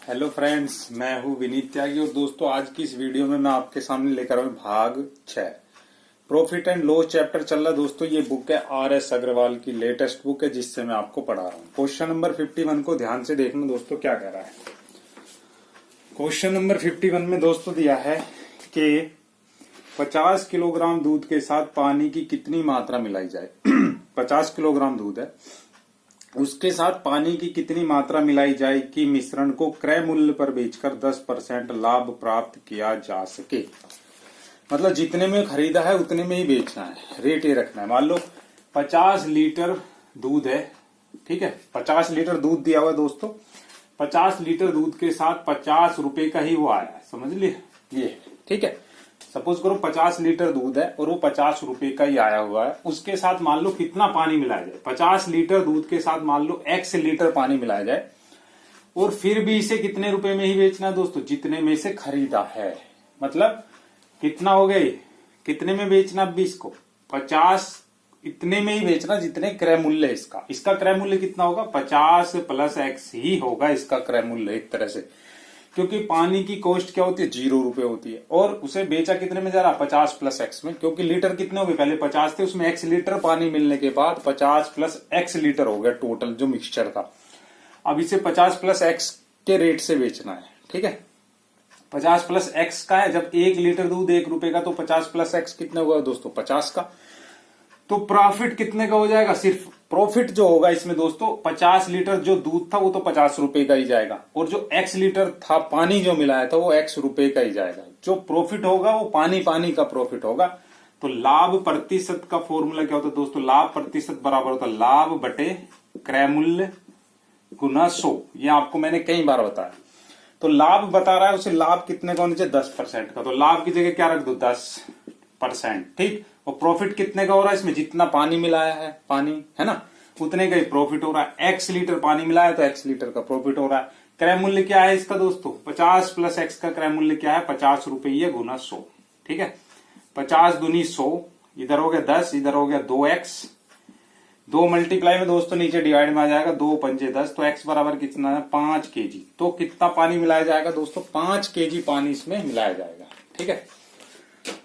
Hello friends, मैं हूं विनीत त्यागी और दोस्तों आज की इस वीडियो में मैं आपके सामने लेकर आऊं भाग 6 प्रॉफिट एंड लॉस चैप्टर चल रहा है। दोस्तों ये बुक है RS अग्रवाल की लेटेस्ट बुक है जिससे मैं आपको पढ़ा रहा हूं। क्वेश्चन नंबर 51 को ध्यान से देखना दोस्तों क्या कह रहा है। क्वेश्चन नंबर 51 में दोस्तों दिया है कि 50 किलोग्राम दूध के साथ पानी की कितनी मात्रा मिलाई जाए। 50 किलोग्राम दूध है, उसके साथ पानी की कितनी मात्रा मिलाई जाए कि मिश्रण को क्रय मूल्य पर बेचकर 10% लाभ प्राप्त किया जा सके। मतलब जितने में खरीदा है उतने में ही बेचना है, रेट ये रखना है। मान लो 50 लीटर दूध है, ठीक है, 50 लीटर दूध दिया हुआ है दोस्तों। 50 लीटर दूध के साथ 50 रुपए का ही वो आया है, समझ लिए ये, ठीक है। सपोज करो 50 लीटर दूध है और वो 50 रुपए का ही आया हुआ है। उसके साथ मान लो कितना पानी मिलाया जाए, 50 लीटर दूध के साथ मान लो X लीटर पानी मिलाया जाए और फिर भी इसे कितने रुपए में ही बेचना है दोस्तों, जितने में से खरीदा है। मतलब कितना हो गए, कितने में बेचना भी इसको, 50 इतने में ही बेचना जितने क्रय मूल्य है इसका। इसका क्रय मूल्य कितना होगा, 50 प्लस X ही होगा इसका क्रय मूल्य एक तरह से, क्योंकि पानी की कॉस्ट क्या होती है, 0 रुपए होती है। और उसे बेचा कितने में जा रहा, 50 प्लस X में, क्योंकि लीटर कितने हो गए, पहले 50 थे, उसमें X लीटर पानी मिलने के बाद 50 प्लस X लीटर हो गया टोटल जो मिक्सचर था। अब इसे 50 प्लस X के रेट से बेचना है, ठीक है। 50 प्लस X का है, जब 1 लीटर दूध 1 रुपए का, तो 50 प्लस X कितने हुआ दोस्तों, 50 का। तो प्रॉफिट कितने का हो जाएगा, सिर्फ प्रॉफिट जो होगा इसमें दोस्तों, 50 लीटर जो दूध था वो तो 50 रुपए का ही जाएगा, और जो X लीटर था पानी जो मिलाया था वो X रुपए का ही जाएगा। जो प्रॉफिट होगा वो पानी का प्रॉफिट होगा। तो लाभ प्रतिशत का फॉर्मूला क्या होता है दोस्तों, लाभ प्रतिशत बराबर होता है लाभ बटे क्रय मूल्य गुना 100। ये आपको मैंने कई बार बताया। तो लाभ बता रहा है, उसे लाभ कितने का होना चाहिए, 10% का। तो लाभ की जगह क्या रख दो, 10%, ठीक। और प्रॉफिट कितने का हो रहा है इसमें, जितना पानी मिलाया है, पानी है ना, उतने का ही प्रॉफिट हो रहा है। X लीटर पानी मिलाया तो X लीटर का प्रॉफिट हो रहा है। क्रय मूल्य क्या है इसका दोस्तों, 50 प्लस X का क्रय मूल्य क्या है, 50 रुपये गुना 100, ठीक है। 50 दूनी 100, इधर हो गया 10, इधर हो गया 2X, 2 मल्टीप्लाई में दोस्तों नीचे डिवाइड में आ जाएगा, 2 पंजे 10, तो X बराबर कितना है, 5 kg। तो कितना पानी मिलाया जाएगा दोस्तों, 5 kg पानी इसमें मिलाया जाएगा, ठीक है।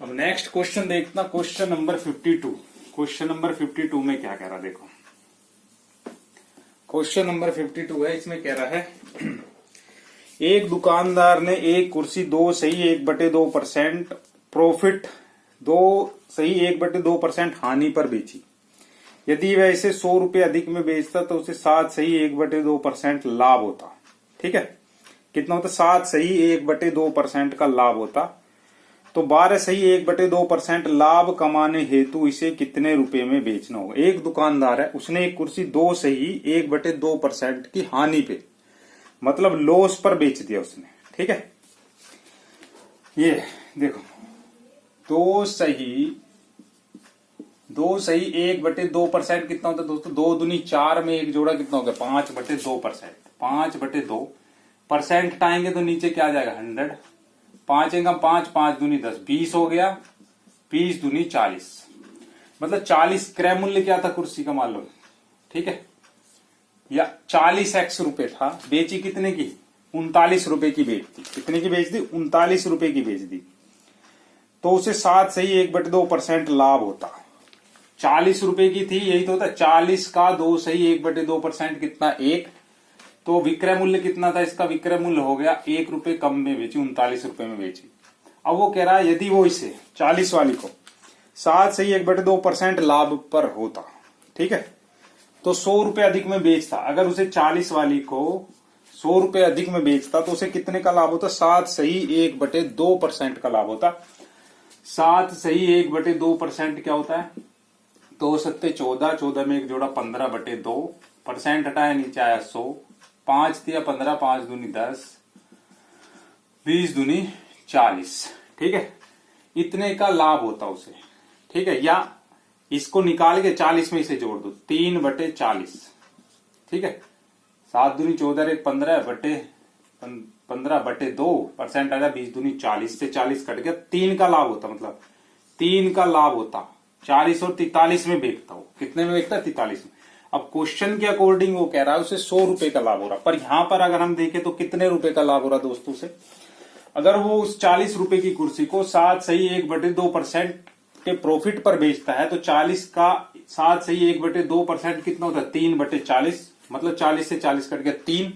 अब नेक्स्ट क्वेश्चन देखना, क्वेश्चन नंबर 52। क्वेश्चन नंबर 52 में क्या कह रहा है देखो। क्वेश्चन नंबर 52 है, इसमें कह रहा है एक दुकानदार ने एक कुर्सी 2 सही 1/2% प्रॉफिट, 2 सही 1/2% हानि पर बेची। यदि वह इसे 100 रुपए अधिक में बेचता तो उसे 7 सही 1/2% लाभ होता, ठीक है। कितना होता, 7 सही 1/2% का लाभ होता। तो 12 सही 1/2% लाभ कमाने हेतु इसे कितने रुपए में बेचना होगा। एक दुकानदार है, उसने एक कुर्सी 2 सही 1/2% की हानि पे, मतलब लॉस पर बेच दिया उसने, ठीक है। ये देखो 2 सही 1/2% कितना होता है दोस्तों, 2 दूनी 4 में एक जोड़ा कितना हो गया, 5/2%। 5/2% आएंगे तो नीचे क्या आ जाएगा, 100। 5 एकम 5, 5 दूनी 10, 20 हो गया, 20 दूनी 40। मतलब 40 क्रय मूल्य क्या था कुर्सी का मान लो, ठीक है, या 40X रुपए था। बेची कितने की, 39 रुपए की बेच दी। कितने की बेच दी, 39 रुपए की बेच दी। तो उसे 7 सही 1/2% लाभ होता। 40 रुपए की थी, यही तो होता, 40 का 2 सही 1/2% कितना, 1। तो विक्रय मूल्य कितना था इसका, विक्रय मूल्य हो गया 1 रुपए कम में बेची, 39 रुपए में बेची। अब वो कह रहा है यदि वो इसे 40 वाली को 7 सही 1/2% लाभ पर होता, ठीक है, तो 100 रुपए अधिक में बेचता। अगर उसे 40 वाली को 100 रुपए अधिक में बेचता तो उसे कितने का लाभ होता, 7 सही 1/2% का लाभ होता। 7 सही 1/2% क्या होता है, 2 सत्ते 14, 14 में एक जोड़ा 15/2%, हटाया नीचे आया 100, 5 दिया 15, 5 दूनी 10, 20 दूनी 40, ठीक है। इतने का लाभ होता उसे, ठीक है। या इसको निकाल के 40 में इसे जोड़ दो, 3/40, ठीक है। 7 दूनी 14, 1 15 बटे 15/2% आया, 20 दूनी 40, से 40 कट गया, 3 का लाभ होता। मतलब 3 का लाभ होता, 40 और 43 में बेचता हो, कितने में बेचता है, 43 में। अब क्वेश्चन के अकॉर्डिंग वो कह रहा है उसे 100 रुपए का लाभ हो रहा, पर यहां पर अगर हम देखें तो कितने रुपए का लाभ हो रहा दोस्तों से, अगर वो उस 40 रुपए की कुर्सी को 7.1/2% के प्रॉफिट पर बेचता है तो 40 का 7.1/2% कितना होता है 3/40, मतलब 40 से 40 कट गया 3,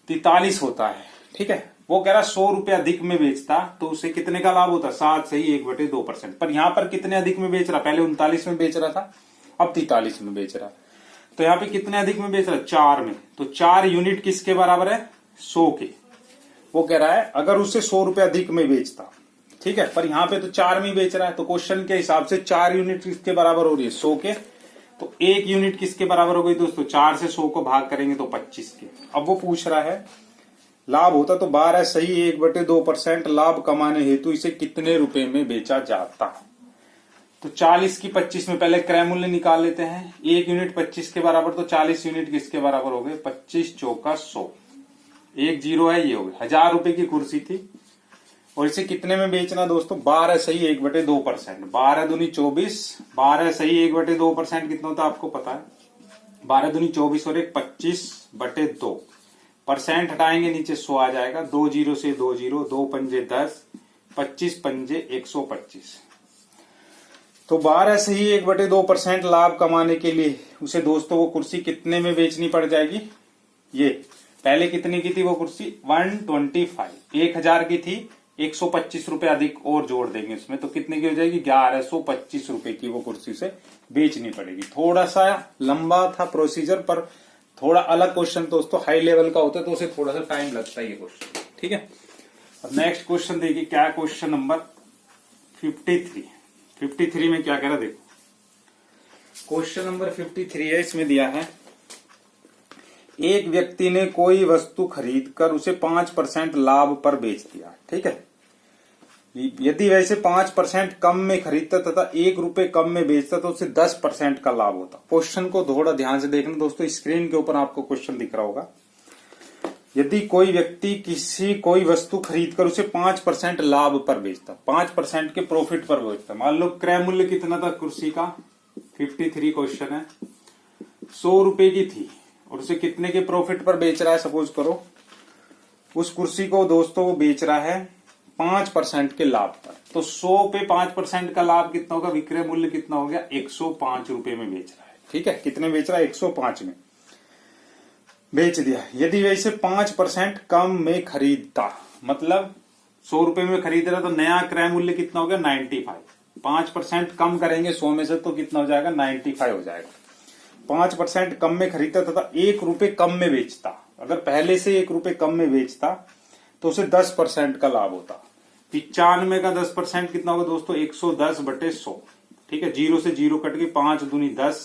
43 होता है। ठीक है, वो कह रहा 100 रुपए अधिक में बेचता तो उसे कितने का लाभ होता 7.1/2%, पर यहां पर कितने अधिक में बेच रहा, पहले 39 में बेच रहा था, अब 43 में बेच रहा, तो यहाँ पे कितने अधिक में बेच रहा है 4 में, तो 4 यूनिट किसके बराबर है 100 के। वो कह रहा है अगर उसे 100 रुपए अधिक में बेचता, ठीक है, पर यहाँ पे तो 4 में बेच रहा है, तो क्वेश्चन के हिसाब से 4 यूनिट किसके बराबर हो रही है 100 के, तो 1 यूनिट किसके बराबर हो गई दोस्तों 4 से 100 को भाग करेंगे तो 25 के। अब वो पूछ रहा है लाभ होता तो 12.1/2% लाभ कमाने हेतु इसे कितने रुपए में बेचा जाता। तो 40 की 25 में पहले क्रय मूल्य निकाल लेते हैं, 1 यूनिट 25 के बराबर, तो 40 यूनिट किसके बराबर हो गए 25 चौका 100, 1 जीरो है, ये हो गई 1000 रुपए की कुर्सी थी और इसे कितने में बेचना दोस्तों 12.1/2%, 12 दूनी 24, 12.1/2% कितना होता है आपको पता है, 12 दूनी 24 और 1 25/2, परसेंट हटाएंगे नीचे 100 आ जाएगा, 2 जीरो से 2 जीरो, 2 पंजे 10, 25 पंजे 125। तो 12.1/2% लाभ कमाने के लिए उसे दोस्तों वो कुर्सी कितने में बेचनी पड़ जाएगी, ये पहले कितने की थी वो कुर्सी 125, 1000 की थी, 125 रुपए अधिक और जोड़ देंगे उसमें, तो कितने की हो जाएगी 1125 रुपए की वो कुर्सी उसे बेचनी पड़ेगी। थोड़ा सा लंबा था प्रोसीजर, पर थोड़ा अलग क्वेश्चन दोस्तों हाई लेवल का होता है तो उसे थोड़ा सा टाइम लगता है ये क्वेश्चन। ठीक है, अब नेक्स्ट क्वेश्चन देखिए क्या, क्वेश्चन नंबर 53 में क्या कह रहा देखो, क्वेश्चन नंबर 53 है, इसमें दिया है एक व्यक्ति ने कोई वस्तु खरीदकर उसे 5% लाभ पर बेच दिया। ठीक है, यदि वैसे 5% कम में खरीदता तथा 1 रुपए कम में बेचता तो उसे 10% का लाभ होता। क्वेश्चन को थोड़ा ध्यान से देखना दोस्तों, स्क्रीन के ऊपर आपको क्वेश्चन दिख रहा होगा। यदि कोई व्यक्ति कोई वस्तु खरीदकर उसे 5% लाभ पर बेचता, 5% के प्रॉफिट पर बेचता, मान लो क्रय मूल्य कितना था कुर्सी का, 53 क्वेश्चन है, 100 रुपए की थी और उसे कितने के प्रॉफिट पर बेच रहा है, सपोज करो उस कुर्सी को दोस्तों वो बेच रहा है 5% के लाभ पर, तो 100 पे 5% का लाभ कितना होगा, विक्रय मूल्य कितना हो गया 105 रुपए में बेच रहा है। ठीक है, कितने बेच रहा है 105 में बेच दिया। यदि वैसे 5% कम में खरीदता, मतलब 100 रुपए में खरीद रहा तो नया क्रय मूल्य कितना हो गया 95, 5% कम करेंगे 100 में से तो कितना हो जाएगा 95 हो जाएगा। 5% कम में खरीदता तथा 1 रुपए कम में बेचता, अगर पहले से 1 रुपए कम में बेचता तो उसे 10% का लाभ होता। 95 का 10% कितना होगा दोस्तों 110/100। ठीक है, 0 से 0 कट के 5 दूनी 10,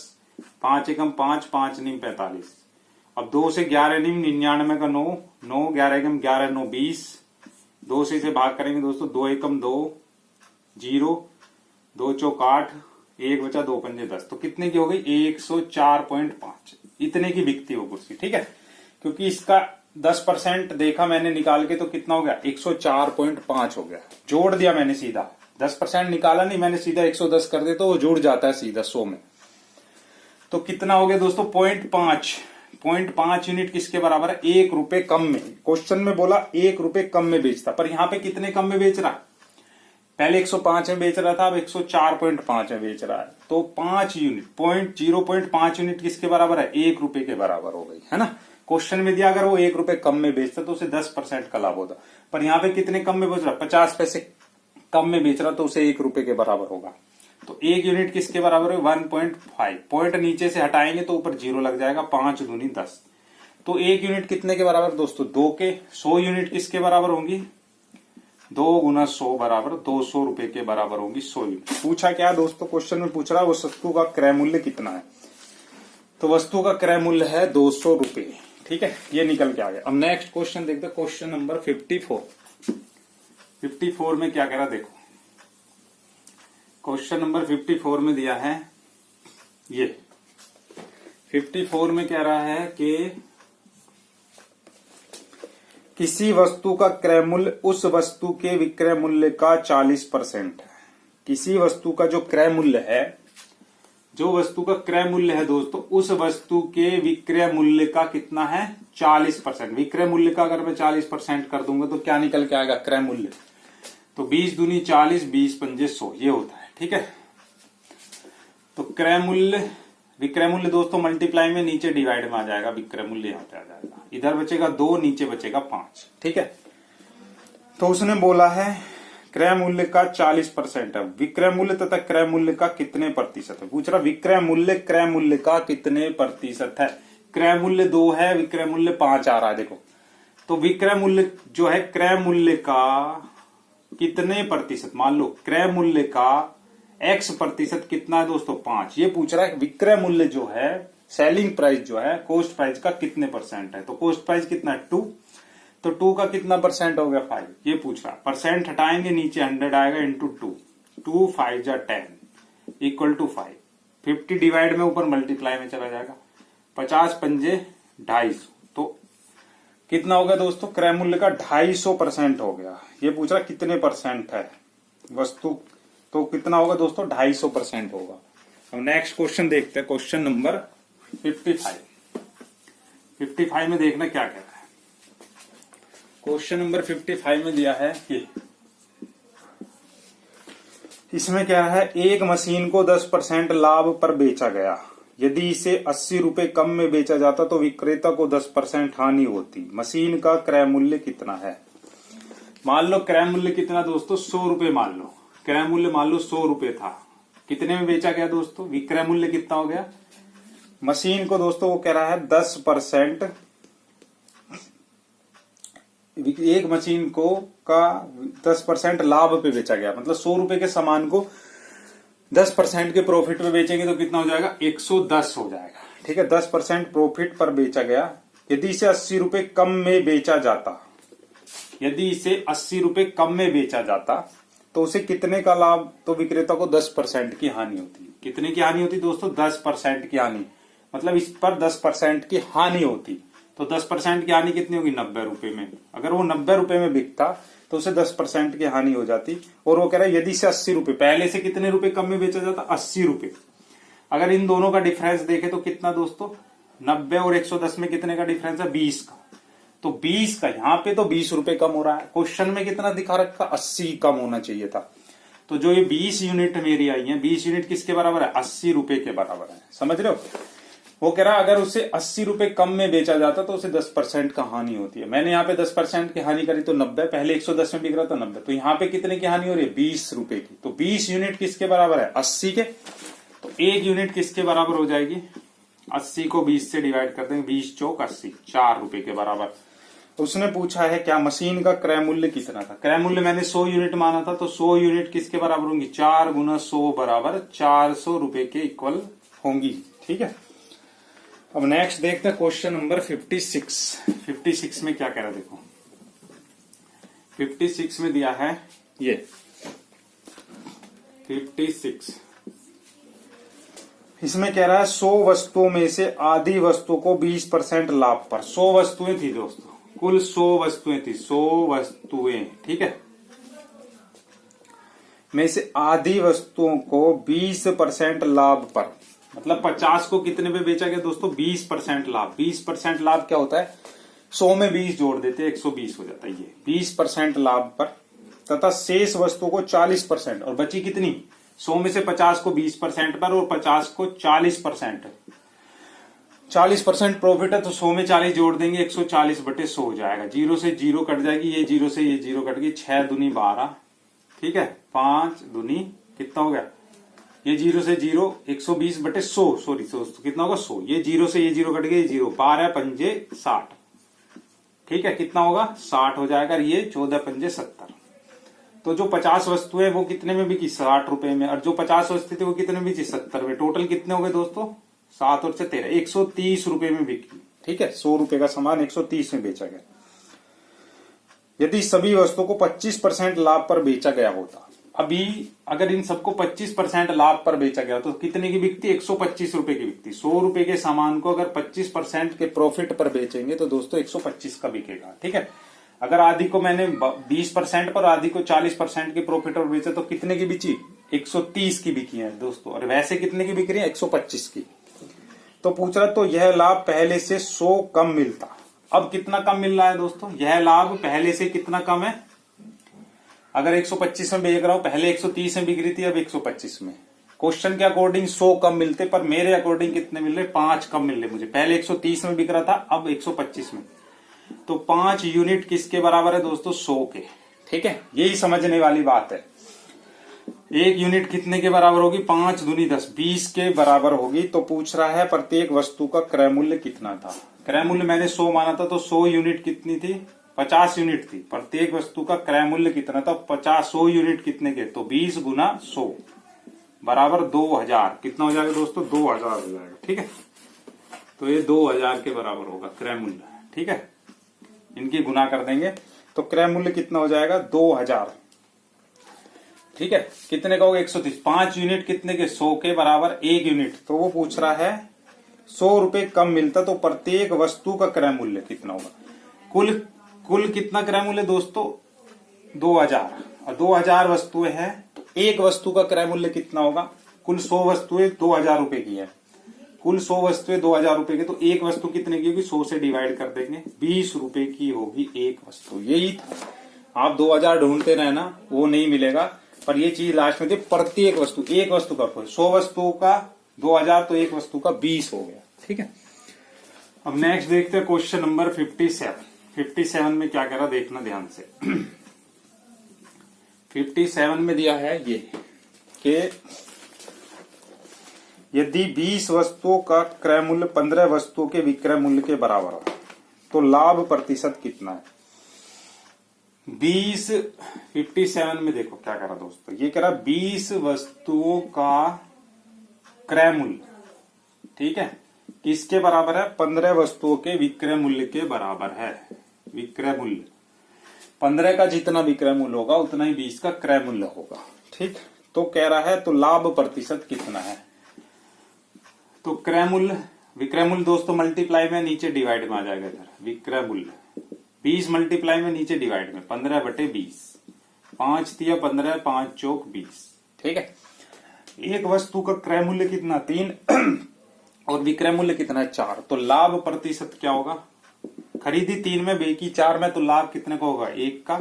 5 एकम 5, 5 नीम 45, अब 2 से 11 नीम 99 का 9, 9 11 एकम 11 9 20, 2 से इसे भाग करेंगे दोस्तों 2 एकम 2 0, 2 चौक 8, 1 बचा 2 पंजे 10, तो कितने की हो गई 104.5, इतने की बिकती हो कुर्सी। ठीक है, क्योंकि इसका 10% देखा मैंने निकाल के तो कितना हो गया 104.5 हो गया, जोड़ दिया मैंने सीधा, 10% निकाला नहीं मैंने, सीधा 110 कर दे तो वो जुड़ जाता है सीधा 100 में। तो कितना हो गया दोस्तों 0.5 यूनिट किसके बराबर है 1 रुपए कम में। क्वेश्चन में बोला 1 रुपए कम में बेचता, पर यहाँ पे कितने कम में बेच रहा, पहले 105 में बेच रहा था, अब 104.5 में बेच रहा है, तो 5 यूनिट 0.5 यूनिट किसके बराबर है 1 रुपए के बराबर हो गई है ना। क्वेश्चन में दिया अगर वो 1 रुपए कम में बेचता तो उसे 10% का लाभ होता, पर यहाँ पे कितने कम में बेच रहा 50 पैसे कम में बेच रहा तो उसे 1 रुपए के बराबर होगा। तो 1 यूनिट किसके बराबर है 1.5, पॉइंट नीचे से हटाएंगे तो ऊपर 0 लग जाएगा, 5 दूनी 10, तो 1 यूनिट कितने के बराबर दोस्तों 2 के। 100 यूनिट किसके बराबर होंगी 2 गुना 100 बराबर 200 रुपए के बराबर होंगी 100 यूनिट। पूछा क्या दोस्तों, क्वेश्चन में पूछ रहा है वस्तु का क्रय मूल्य कितना है, तो वस्तु का क्रय मूल्य है 200 रुपए। ठीक है, ये निकल के आ गया। अब नेक्स्ट क्वेश्चन देखते हैं, क्वेश्चन नंबर 54 में क्या कह रहा देखो, क्वेश्चन नंबर 54 में दिया है ये, 54 में कह रहा है कि किसी वस्तु का क्रय मूल्य उस वस्तु के विक्रय मूल्य का 40% है। किसी वस्तु का जो क्रय मूल्य है जो वस्तु का क्रय मूल्य है दोस्तों, उस वस्तु के विक्रय मूल्य का कितना है 40%। विक्रय मूल्य का अगर मैं 40% कर दूंगा तो क्या निकल के आएगा क्रय मूल्य। तो 20 दूनी 40, 20 पंजे 100 ये होता है। ठीक है, तो क्रय मूल्य विक्रय मूल्य दोस्तों मल्टीप्लाई में नीचे डिवाइड में आ जाएगा, विक्रय मूल्य यहाँ पे आ जाएगा। इधर बचेगा 2, नीचे बचेगा 5। ठीक है, तो उसने बोला है क्रय मूल्य का 40% है। विक्रय मूल्य तथा क्रय मूल्य का कितने प्रतिशत है पूछ रहा। विक्रय मूल्य क्रय मूल्य का कितने प्रतिशत है। क्रय मूल्य 2 है, विक्रय मूल्य 5 आ रहा है। देखो, तो विक्रय मूल्य जो है क्रय मूल्य का कितने प्रतिशत, मान लो क्रय मूल्य का x प्रतिशत कितना है दोस्तों 5। ये पूछ रहा है विक्रय मूल्य जो है, सेलिंग प्राइस जो है कॉस्ट प्राइस का कितने परसेंट है। तो कॉस्ट प्राइस कितना है 2, तो 2 का कितना परसेंट हो गया 5। ये पूछ रहा है। परसेंट हटाएंगे नीचे 100 आएगा इंटू 2, 2 5 जा 10 इक्वल टू 5। 50 डिवाइड में ऊपर मल्टीप्लाई में चला जाएगा। 50 पंजे 250, तो कितना हो गया दोस्तों क्रय मूल्य का 250% हो गया। ये पूछ रहा कितने परसेंट है वस्तु, तो कितना होगा दोस्तों 250% होगा। अब नेक्स्ट क्वेश्चन देखते हैं, क्वेश्चन नंबर 55। 55 में देखना क्या कह रहा है। क्वेश्चन नंबर 55 में दिया है कि इसमें क्या है, एक मशीन को 10% लाभ पर बेचा गया। यदि इसे 80 रुपए कम में बेचा जाता तो विक्रेता को 10% हानि होती। मशीन का क्रय मूल्य कितना है। मान लो क्रय मूल्य कितना दोस्तों 100 रुपए, मान लो क्रय मूल्य मान लो 100 रुपए था। कितने में बेचा गया दोस्तों, विक्रय मूल्य कितना हो गया। मशीन को दोस्तों वो कह रहा है 10%, एक मशीन को का 10% लाभ पे बेचा गया। मतलब 100 रुपए के सामान को 10% के प्रॉफिट पे बेचेंगे तो कितना हो जाएगा 110 हो जाएगा। ठीक है, 10% प्रॉफिट पर बेचा गया। यदि इसे 80 रुपए कम में बेचा जाता, यदि इसे 80 रुपए कम में बेचा जाता तो उसे कितने का लाभ, तो विक्रेता को 10% की हानि होती। कितने की हानि होती दोस्तों 10% की हानि, मतलब इस पर 10% की हानि होती। तो 10% की हानि कितनी होगी 90 रुपए में। अगर वो 90 रुपए में बिकता तो उसे 10% की हानि हो जाती। और वो कह रहा है यदि से 80 रुपए, पहले से कितने रुपए कम में बेचा जाता 80 रुपए। अगर इन दोनों का डिफरेंस देखे तो कितना दोस्तों 90 और 110 में कितने का डिफरेंस है 20 का। तो 20 का, यहाँ पे तो 20 रुपए कम हो रहा है। क्वेश्चन में कितना दिखा रखा 80 कम होना चाहिए था। तो जो ये 20 यूनिट मेरी आई है, 20 यूनिट किसके बराबर है 80 रुपए के बराबर है। समझ रहे हो। वो कह रहा है अगर उसे 80 रुपए कम में बेचा जाता तो उसे 10% का हानि होती है। मैंने यहाँ पे 10% की हानि करी तो 90, पहले 110 में बिक रहा था 90, तो यहाँ पे कितने की हानि हो रही है 20 रुपए की। तो 20 यूनिट किसके बराबर है 80 के। तो एक यूनिट किसके बराबर हो जाएगी 80 को 20 से डिवाइड कर देंगे, 20 चौक 80, 4 रुपए के बराबर। उसने पूछा है क्या मशीन का क्रय मूल्य कितना था। क्रय मूल्य मैंने 100 यूनिट माना था, तो 100 यूनिट किसके बराबर होंगी 4 गुना 100 बराबर 400 रुपए के इक्वल होंगी। ठीक है, अब नेक्स्ट देखते हैं क्वेश्चन नंबर 56। 56 में क्या कह रहा है देखो। 56 में दिया है ये 56, इसमें कह रहा है 100 वस्तुओं में से आधी वस्तु को 20% लाभ पर। 100 वस्तुएं थी दोस्तों, कुल 100 वस्तुएं थी, 100 वस्तुएं। ठीक है, में से आधी वस्तुओं को 20% लाभ पर, मतलब 50 को कितने पे बेचा गया दोस्तों 20% लाभ। 20% लाभ क्या होता है 100 में 20 जोड़ देते 120 हो जाता है। ये 20% लाभ पर तथा शेष वस्तु को 40%, और बची कितनी 100 में से 50 को 20% पर और 50 को 40%। 40% प्रॉफिट है तो 100 में 40 जोड़ देंगे 140/100 हो जाएगा। 0 से 0 कट जाएगी, ये 0 से ये 0 कट गई, 6 दूनी 12। ठीक है, 5 दूनी कितना हो गया, ये 0 से 0 120/100, सॉरी दोस्तों कितना होगा 100। ये 0 से ये 0 कट गया, ये 0, 12 पंजे 60। ठीक है, कितना होगा 60 हो जाएगा। ये 14 पंजे 70। तो जो 50 वस्तुएं वो कितने में बिकी 60 रुपए में, और जो 50 वस्तु थी वो कितने में बिकी 70 में। टोटल कितने हो गए दोस्तों 7 और 13 130 रुपए में बिकी। ठीक है, 100 रुपए का सामान 130 में बेचा गया। यदि सभी वस्तुओं को 25% लाभ पर बेचा गया होता, अभी अगर इन सबको 25% लाभ पर बेचा गया तो कितने की बिकती 125 रुपए की बिकती। 100 रुपए के सामान को अगर 25% के प्रॉफिट पर बेचेंगे तो दोस्तों 125 का बिकेगा। ठीक है, अगर आधी को मैंने 20% पर, आधी को 40% के प्रॉफिट पर बेचा तो कितने की बिची 130 की बिकी है दोस्तों, और वैसे कितने की बिक रही है? 125 की। तो पूछ रहा तो यह लाभ पहले से 100 कम मिलता। अब कितना कम मिल रहा है दोस्तों? यह लाभ पहले से कितना कम है? अगर 125 में बेच रहा हूं, पहले 130 में बिक रही थी, अब 125 में। क्वेश्चन के अकॉर्डिंग 100 कम मिलते, पर मेरे अकॉर्डिंग कितने मिल रहे? 5 कम मिल रहे मुझे। पहले 130 में बिक रहा था, अब 125 में। तो 5 यूनिट किसके बराबर है दोस्तों? 100 के। ठीक है, यही समझने वाली बात है। एक यूनिट कितने के बराबर होगी? 5 दूनी 10, 20 के बराबर होगी। तो पूछ रहा है प्रत्येक वस्तु का क्रय मूल्य कितना था। क्रय मूल्य मैंने 100 माना था, तो 100 यूनिट कितनी थी? 50 यूनिट थी। प्रत्येक वस्तु का क्रय मूल्य कितना था? 100 यूनिट कितने के? तो 20 गुना 100 बराबर 2000। कितना हो जाएगा दोस्तों? 2000 हो जाएगा। ठीक है, तो ये 2000 के बराबर होगा क्रय मूल्य। ठीक है, इनकी गुना कर देंगे तो क्रय मूल्य कितना हो जाएगा? 2000। ठीक है, कितने का होगा? 130। 5 यूनिट कितने के? 100 के बराबर 1 यूनिट। तो वो पूछ रहा है 100 रुपए कम मिलता तो प्रत्येक वस्तु का क्रय मूल्य कितना होगा? कुल कितना क्रय मूल्य दोस्तों? 2000, और 2000 वस्तुएं हैं, तो एक वस्तु का क्रय मूल्य कितना होगा? कुल 100 वस्तुएं 2000 रुपए की है। कुल 100 वस्तुएं 2000 रुपए की, तो एक वस्तु कितने की होगी? 100 से डिवाइड कर देंगे, 20 रुपए की होगी एक वस्तु। यही था, आप 2000 ढूंढते रहना, वो नहीं मिलेगा, पर ये चीज लास्ट में थी। प्रत्येक वस्तु, एक वस्तु का 100 वस्तुओं का 2000, तो एक वस्तु का 20 हो गया। ठीक है, अब नेक्स्ट देखते हैं क्वेश्चन नंबर 57। 57 में क्या कह रहा देखना ध्यान से। 57 में दिया है ये कि यदि 20 वस्तुओं का क्रय मूल्य 15 वस्तुओं के विक्रय मूल्य के बराबर हो तो लाभ प्रतिशत कितना है? 57 में देखो क्या कह रहा दोस्तों, ये कह रहा 20 वस्तुओं का क्रय मूल्य, ठीक है, किसके बराबर है? 15 वस्तुओं के विक्रय मूल्य के बराबर है। विक्रय मूल्य 15 का जितना विक्रय मूल्य होगा उतना ही 20 का क्रय मूल्य होगा। ठीक, तो कह रहा है तो लाभ प्रतिशत कितना है? तो क्रय मूल्य, विक्रय मूल्य दोस्तों मल्टीप्लाई में, नीचे डिवाइड में आ जाएगा इधर। विक्रय मूल्य 20 मल्टीप्लाई में, नीचे डिवाइड में 15/20, 5 तिया 15, 5 चौक 20। ठीक है, एक वस्तु का क्रय मूल्य कितना? 3 और विक्रय मूल्य कितना है? 4। तो लाभ प्रतिशत क्या होगा? खरीदी 3 में, बेची 4 में, तो लाभ कितने का होगा? 1 का।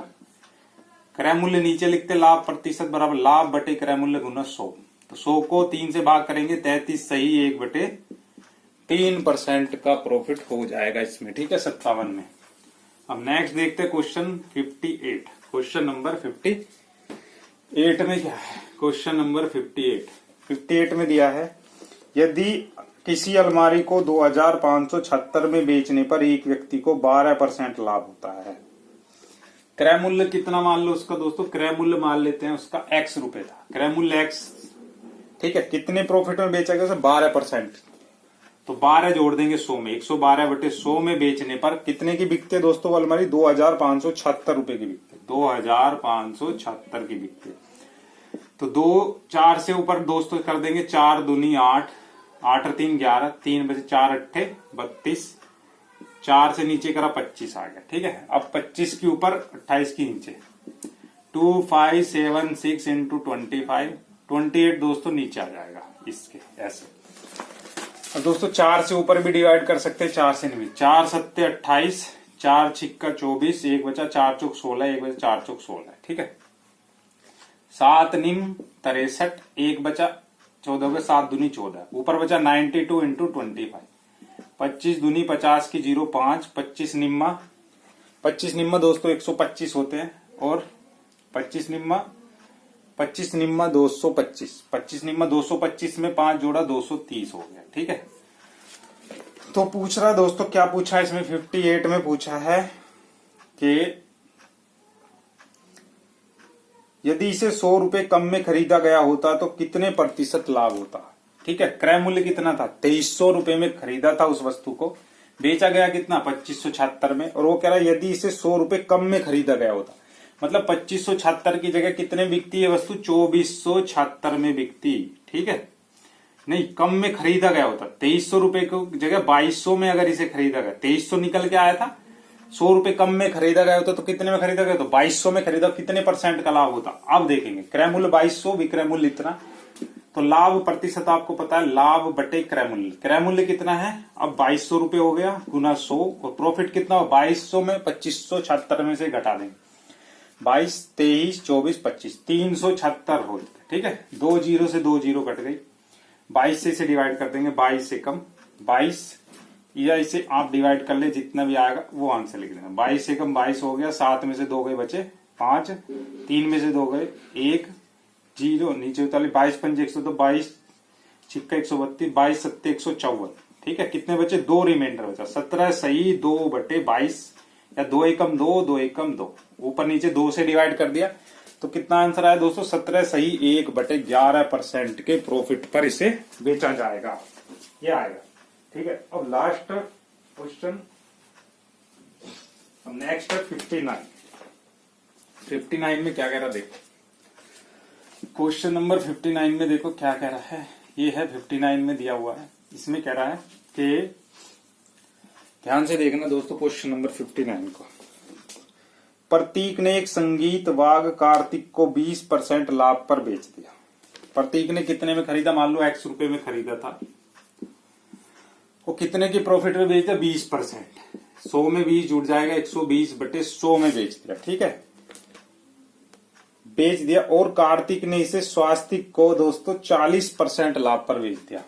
क्रय मूल्य नीचे लिखते, लाभ प्रतिशत बराबर लाभ बटे क्रय मूल्य गुना 100। तो 100 को 3 से भाग करेंगे, 33 सही 1/3% का प्रॉफिट हो जाएगा इसमें। ठीक है, 57 में। अब नेक्स्ट देखते हैं क्वेश्चन 58। क्वेश्चन नंबर 58 में क्या है? क्वेश्चन नंबर 58 में दिया है यदि किसी अलमारी को 2576 में बेचने पर एक व्यक्ति को 12% लाभ होता है। क्रय मूल्य कितना मान लो उसका दोस्तों? क्रय मूल्य मान लेते हैं उसका x रुपए था। क्रय मूल्य x, ठीक है, कितने प्रॉफिट में बेचा गया उसे? 12%। तो 12 जोड़ देंगे 100 में, 112/100 में बेचने पर कितने की बिकते है दोस्तों? वो अलमारी 2576 रुपए की बिकते, 2576 की बिकते। तो 4 से ऊपर दोस्तों कर देंगे, 4 दूनी 8, 8 और 3 11, 3 बचे 4 अट्ठे 32, 4 से नीचे करा 25 आ गया। ठीक है, अब 25 के ऊपर 28 के नीचे 2576 इंटू 25, 28 दोस्तों नीचे आ जाएगा इसके ऐसे। अब दोस्तों 4 से ऊपर भी डिवाइड कर सकते हैं, 4 से नहीं। 4 सत्ते 28, 4 छिक्का 24, 1 बचा 4 चौक 16, 1 बचा 4 चौक 16। ठीक है, 7 निम 63, 1 बचा 14 के 7 दूनी 14, ऊपर बचा 92 इंटू 25, 25 दूनी 50 की 0 5, 25 निम्मा दोस्तों 125 होते हैं, और 25 निम्मा 225, 25 निम्मा 225 में 5 जोड़ा 230 हो गया। ठीक है, तो पूछ रहा है दोस्तों, क्या पूछा है इसमें? 58 में पूछा है कि यदि इसे 100 रुपए कम में खरीदा गया होता तो कितने प्रतिशत लाभ होता। ठीक है, क्रय मूल्य कितना था? 2300 रुपए में खरीदा था उस वस्तु को, बेचा गया कितना? 2576 में। और वो कह रहा है यदि इसे 100 रुपए कम में खरीदा गया होता, मतलब 2576 की जगह कितने बिकती है वस्तु? 2476 में बिकती। ठीक है, नहीं, कम में खरीदा गया होता। 2300 रुपए की जगह 2200 में अगर इसे खरीदा गया, 2300 निकल के आया था, ₹100 कम में खरीदा गया होता तो कितने में खरीदा गया, तो 2200 में खरीदा, कितने परसेंट का लाभ होता। अब देखेंगे क्रय मूल्य 2200, विक्रय मूल्य इतना, तो लाभ प्रतिशत आपको पता है, लाभ बटे क्रय मूल्य। क्रय मूल्य कितना है, अब ₹2200 हो गया गुना 100, और प्रॉफिट कितना हो, 2200 में 2576 में से घटा देंगे, 22, 23, 24, 25, 376 हो, ठीक है। 2 जीरो से 2 जीरो कट गई, 22 से इसे डिवाइड कर देंगे, 22 से कम 22, या इसे आप डिवाइड कर ले, जितना भी आएगा वो आंसर लिख देना। 22 से कम 22 हो गया, 7 में से 2 गए बचे 5, 3 में से 2 गए 1, 0 नीचे उतार, 22 पंजे 102, 22 छिक्का 132, 22 सत्ते 154, ठीक है। कितने बचे, 2 रिमाइंडर बचा, 17 सही 2 बटे 22, या 2 एकम 2, 2 एकम 2, ऊपर नीचे 2 से डिवाइड कर दिया, तो कितना आंसर आया दोस्तों, 17 सही 1 बटे 11% के प्रॉफिट पर इसे बेचा जाएगा, ये आएगा, ठीक है। अब लास्ट क्वेश्चन, अब नेक्स्ट है 59। 59 में क्या कह रहा देखो, क्वेश्चन नंबर 59 में देखो क्या कह रहा है, ये है 59 में दिया हुआ है। इसमें कह रहा है कि ध्यान से देखना दोस्तों क्वेश्चन नंबर 59 को। प्रतीक ने एक संगीत वाग कार्तिक को 20% लाभ पर बेच दिया। प्रतीक ने कितने में खरीदा, मान लो X रुपए में खरीदा था, वो कितने की प्रॉफिट में बेच दिया, 20%, 100 में 20 जुड़ जाएगा, 120 बटे 100 में बेच दिया, ठीक है, बेच दिया। और कार्तिक ने इसे स्वास्तिक को दोस्तों 40% लाभ पर बेच दिया,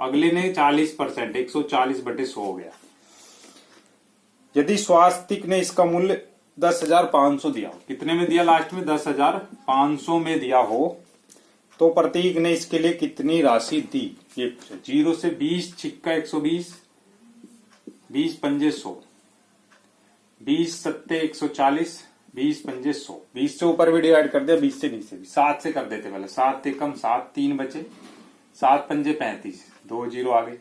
अगले ने 40%, 140 बटे 100 हो गया। यदि स्वास्तिक ने इसका मूल्य 10,500 दिया हो, कितने में दिया लास्ट में, 10,500 में दिया हो, तो प्रतीक ने इसके लिए कितनी राशि दी, ये 0 से 20 छिक्का 120, 20 पंजे 100, 20 सत्ते 140, 20 पंजे 100, 20 से ऊपर भी डिवाइड कर दिया, 20 से नीचे भी, 7 से कर देते पहले, 7 से कम 7, 3 बचे, 7 पंजे 35, 2 जीरो आ गए।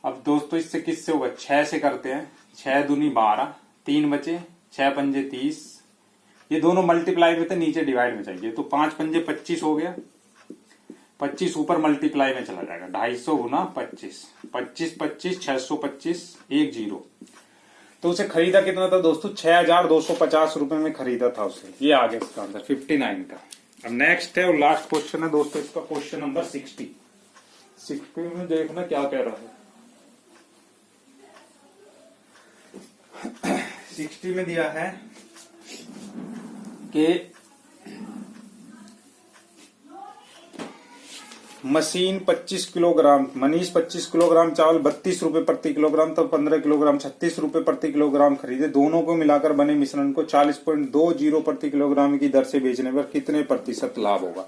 अब दोस्तों इससे किससे होगा, 6 से करते हैं, 6 दूनी 12, 3 बचे, 6 पंजे 30, ये दोनों मल्टीप्लाई में थे, नीचे डिवाइड में चाहिए, तो 5 पंजे 25 हो गया, 25 ऊपर मल्टीप्लाई में चला जाएगा, 250 गुना 25, 25 25 625, 1 जीरो, तो उसे खरीदा कितना था दोस्तों, 6,250 रुपए में खरीदा था उसे, ये आ गया इसका आंसर 59 का। अब नेक्स्ट है और लास्ट क्वेश्चन है दोस्तों इसका, क्वेश्चन नंबर 60। 60 में देखना क्या कह रहा है। 60 में दिया है कि मशीन 25 किलोग्राम, मनीष 25 किलोग्राम चावल 32 रुपए प्रति किलोग्राम, तो 15 किलोग्राम 36 रुपए प्रति किलोग्राम खरीदे। दोनों को मिलाकर बने मिश्रण को 40.20 प्रति किलोग्राम की दर से बेचने पर कितने प्रतिशत लाभ होगा।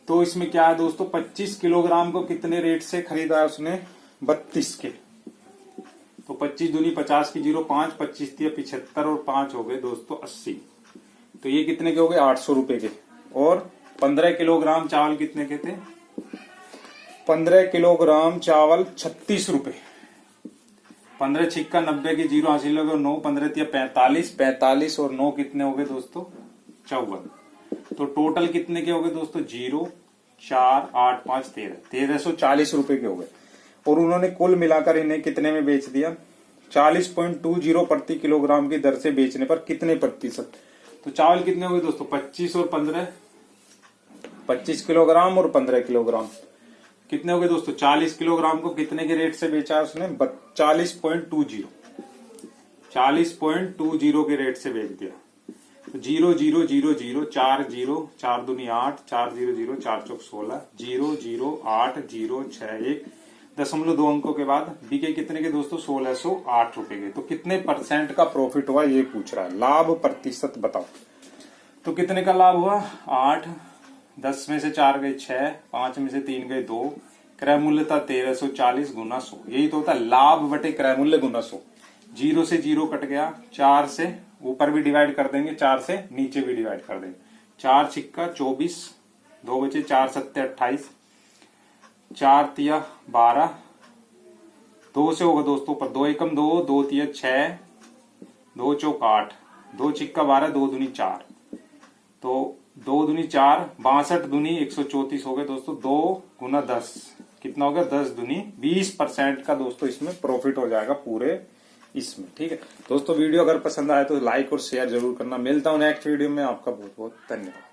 तो इसमें क्या है दोस्तों, 25 किलोग्राम को कितने रेट से खरीदा है उसने, 32 के, तो 25 दूनी 50 की 0, 5 25 दिया 75, और 5 हो गए दोस्तों 80, तो ये कितने के हो गए, 800 रुपए के। और 15 किलोग्राम चावल कितने के थे, 15 किलोग्राम चावल 36 रुपए, 15 छिक्का 90 की 0 हासिल हो गए, 9 15 तिया 45, 45 और 9 कितने हो गए दोस्तों, 54, तो टोटल कितने के हो गए दोस्तों, 0 4 8 5 13, 1340 रुपए के हो गए। और उन्होंने कुल मिलाकर इन्हें कितने में बेच दिया, 40.20 प्रति किलोग्राम की दर से बेचने पर कितने प्रतिशत। तो चावल कितने हो गए दोस्तों, 25 और 15, 25 किलोग्राम और 15 किलोग्राम कितने हो गए दोस्तों, 40 किलोग्राम को कितने के रेट से बेचा उसने, 40.20, 40.20 के रेट से बेच दिया। तो 0 0 0 0 4 0, 4 दूनी 8, 4 0 0, 4 चौक 16, 0 0 8 0 6 1, 0.2 अंकों के बाद बिके कितने के दोस्तों, 1608 रुपए के। तो कितने परसेंट का प्रॉफिट हुआ ये पूछ रहा है, लाभ प्रतिशत बताओ। तो कितने का लाभ हुआ, 8, 10 में से 4 गए 6, 5 में से 3 गए 2, क्रय मूल्य था 1340 गुना 100, यही तो होता है लाभ बटे क्रय मूल्य गुना 100। 0 से 0 कट गया, 4 से ऊपर भी डिवाइड कर देंगे, 4 से नीचे भी डिवाइड कर देंगे, 4 छिक्का 24, 2 बचे, 4 सत्ते 28, 4 तिया 12, 2 से होगा दोस्तों पर, 2 एकम 2, 2 तिया 6, 2 चौक 8, 2 छिक्का 12, 2 दूनी 4, तो 2 दूनी 4, 62 दूनी 134 हो गए दोस्तों, 2 गुना 10 कितना हो गया, 10 दूनी 20% का दोस्तों इसमें प्रॉफिट हो जाएगा पूरे इसमें। ठीक है दोस्तों, वीडियो अगर पसंद आए तो लाइक और शेयर जरूर करना। मिलता हूं नेक्स्ट वीडियो में, आपका बहुत बहुत धन्यवाद।